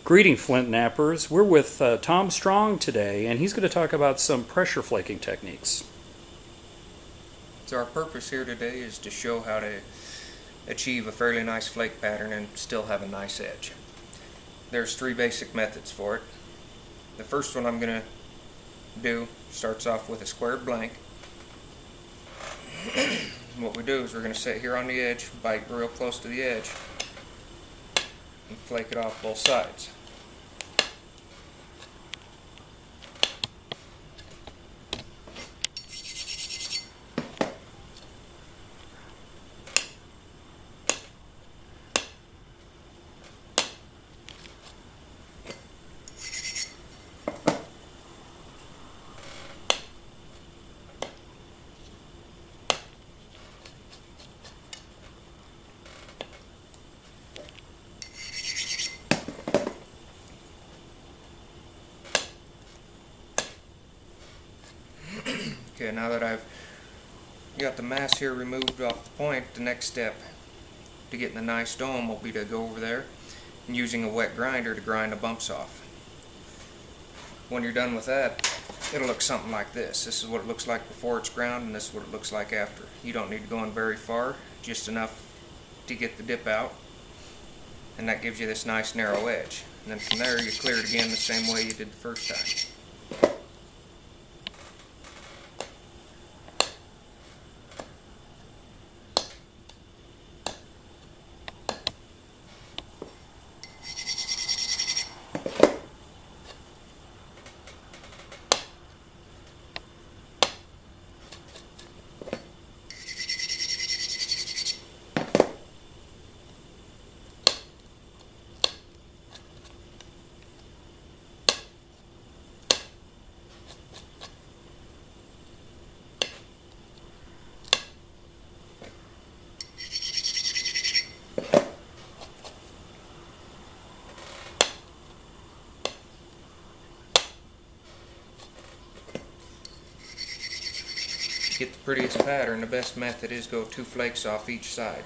Greeting, Flint Nappers. We're with Tom Strong today, and he's going to talk about some pressure flaking techniques. So our purpose here today is to show how to achieve a fairly nice flake pattern and still have a nice edge. There's three basic methods for it. The first one I'm going to do starts off with a squared blank. What we do is we're going to sit here on the edge, bite real close to the edge, and flake it off both sides. Okay, now that I've got the mass here removed off the point, the next step to getting a nice dome will be to go over there and using a wet grinder to grind the bumps off. When you're done with that, it'll look something like this. This is what it looks like before it's ground, and this is what it looks like after. You don't need to go in very far, just enough to get the dip out, and that gives you this nice narrow edge. And then from there you clear it again the same way you did the first time. To get the prettiest pattern, the best method is go 2 flakes off each side.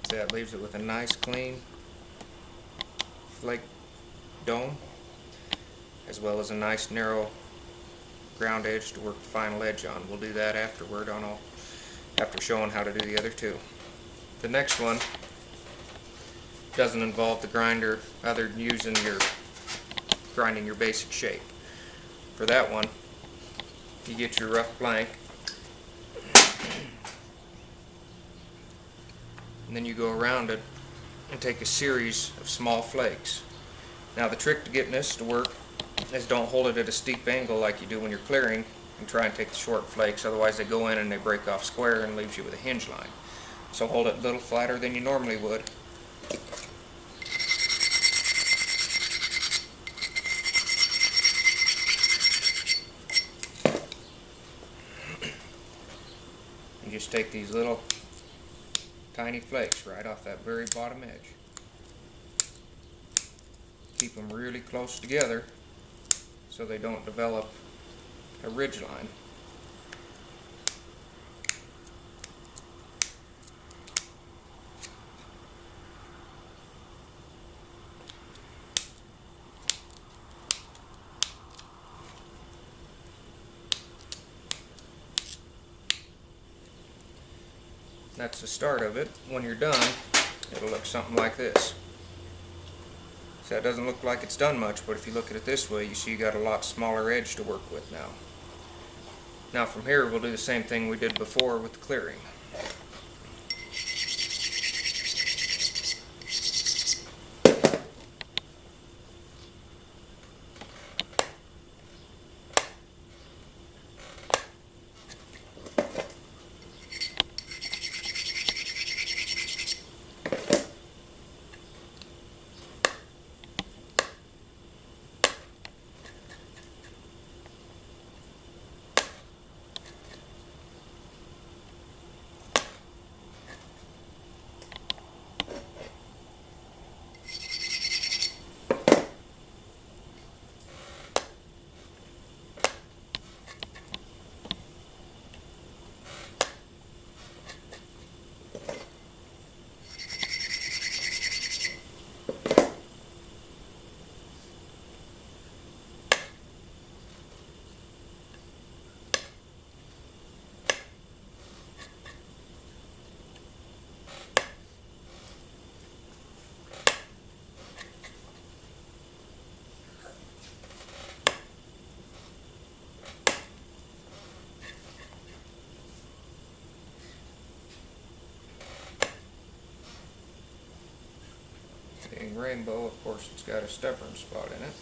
So that leaves it with a nice clean flake dome, as well as a nice narrow ground edge to work the final edge on. We'll do that afterward after showing how to do the other two. The next one doesn't involve the grinder other than grinding your basic shape. For that one, you get your rough blank, and then you go around it and take a series of small flakes. Now the trick to getting this to work is don't hold it at a steep angle like you do when you're clearing, and try and take the short flakes, otherwise they go in and they break off square and leaves you with a hinge line. So hold it a little flatter than you normally would. just take these little tiny flakes right off that very bottom edge. Keep them really close together so they don't develop a ridge line. That's the start of it. When you're done, it'll look something like this. So that doesn't look like it's done much, but if you look at it this way, you see you got a lot smaller edge to work with now. Now from here, we'll do the same thing we did before with the clearing. Being rainbow, of course, it's got a stubborn spot in it.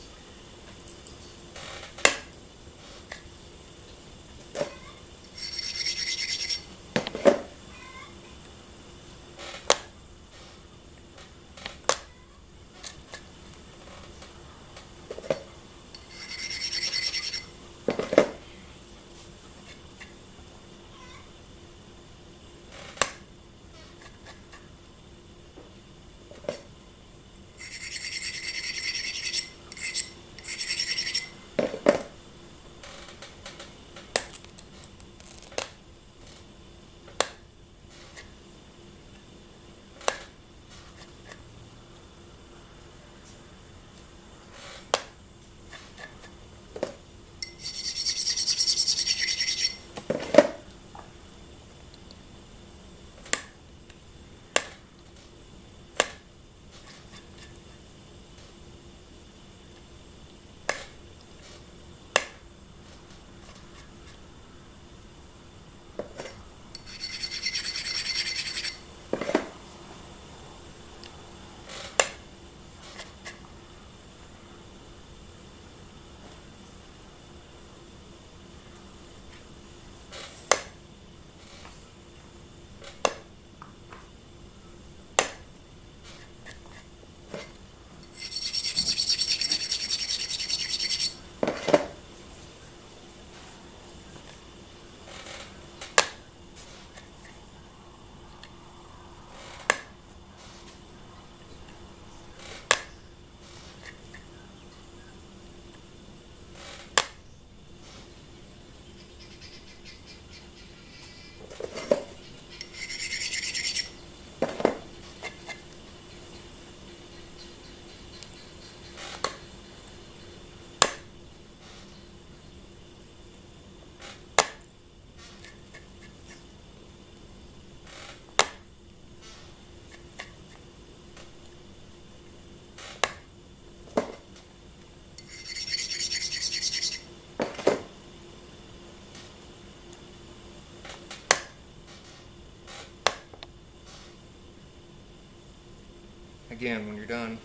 Again, when you're done,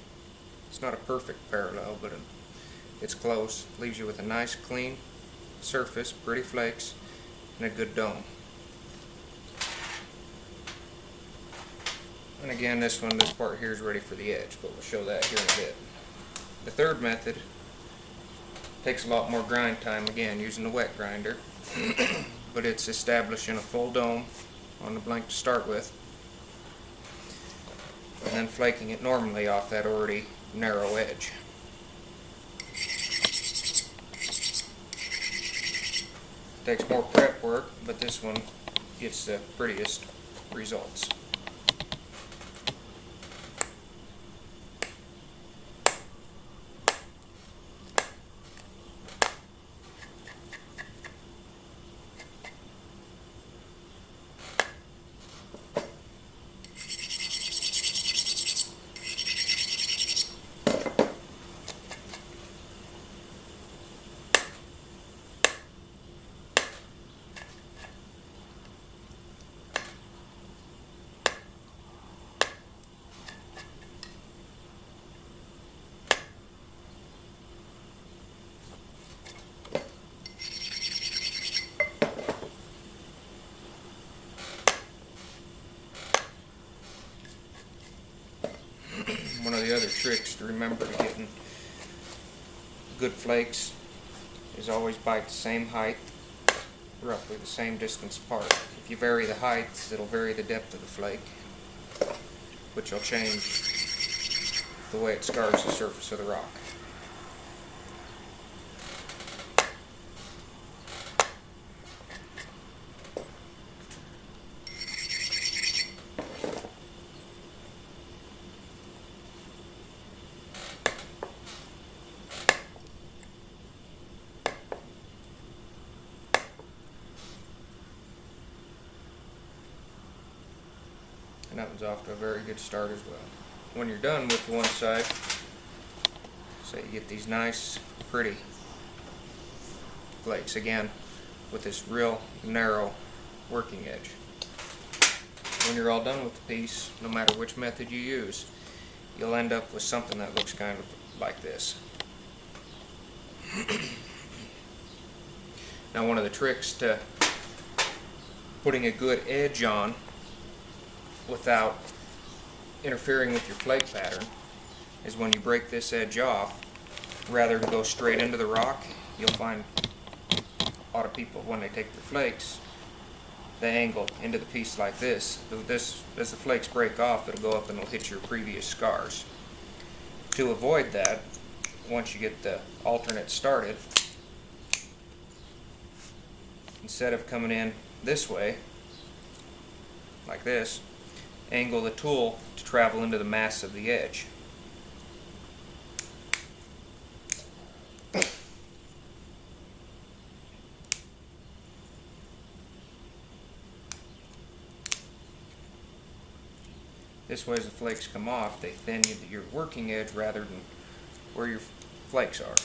it's not a perfect parallel, but it's close. Leaves you with a nice clean surface, pretty flakes, and a good dome. And again, this part here is ready for the edge, but we'll show that here in a bit. The third method takes a lot more grind time, again using the wet grinder, but it's establishing a full dome on the blank to start with, and then flaking it normally off that already narrow edge. Takes more prep work, but this one gets the prettiest results. One of the other tricks to remember to getting good flakes is always bite the same height, roughly the same distance apart. If you vary the heights, it'll vary the depth of the flake, which will change the way it scars the surface of the rock. And that one's off to a very good start as well. When you're done with one side, so you get these nice, pretty flakes, again, with this real narrow working edge. When you're all done with the piece, no matter which method you use, you'll end up with something that looks kind of like this. Now, one of the tricks to putting a good edge on without interfering with your flake pattern is when you break this edge off, rather than go straight into the rock, you'll find a lot of people, when they take their flakes, they angle into the piece like this. As the flakes break off, it'll go up and it'll hit your previous scars. To avoid that, once you get the alternate started, instead of coming in this way, like this, angle the tool to travel into the mass of the edge. This way, as the flakes come off, they thin your working edge rather than where your flakes are.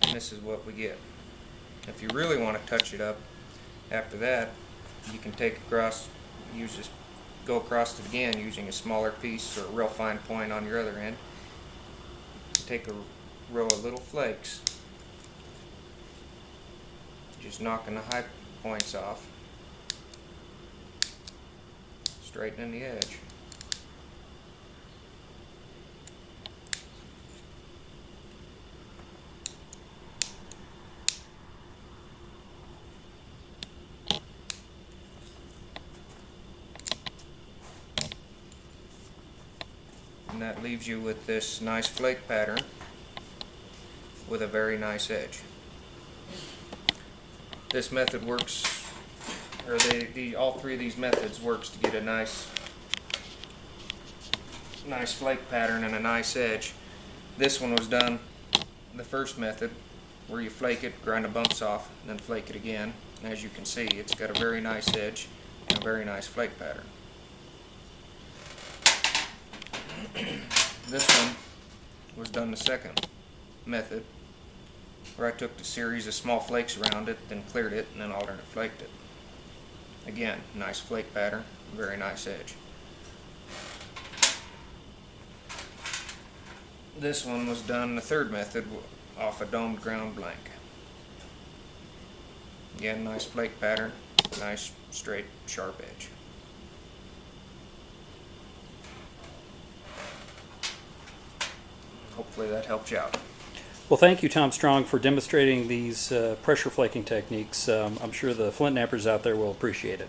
And this is what we get. If you really want to touch it up after that, you can take across, go across it again using a smaller piece or a real fine point on your other end. Take a row of little flakes, just knocking the high points off, straightening the edge. And that leaves you with this nice flake pattern with a very nice edge. This method works, or all three of these methods works to get a nice flake pattern and a nice edge. This one was done the first method, where you flake it, grind the bumps off, and then flake it again. And as you can see, it's got a very nice edge and a very nice flake pattern. This one was done the second method, where I took the series of small flakes around it, then cleared it, and then alternate flaked it. Again, nice flake pattern, very nice edge. This one was done the third method off a domed ground blank. Again, nice flake pattern, nice straight sharp edge. Hopefully that helps you out. Well, thank you, Tom Strong, for demonstrating these pressure flaking techniques. I'm sure the flint nappers out there will appreciate it.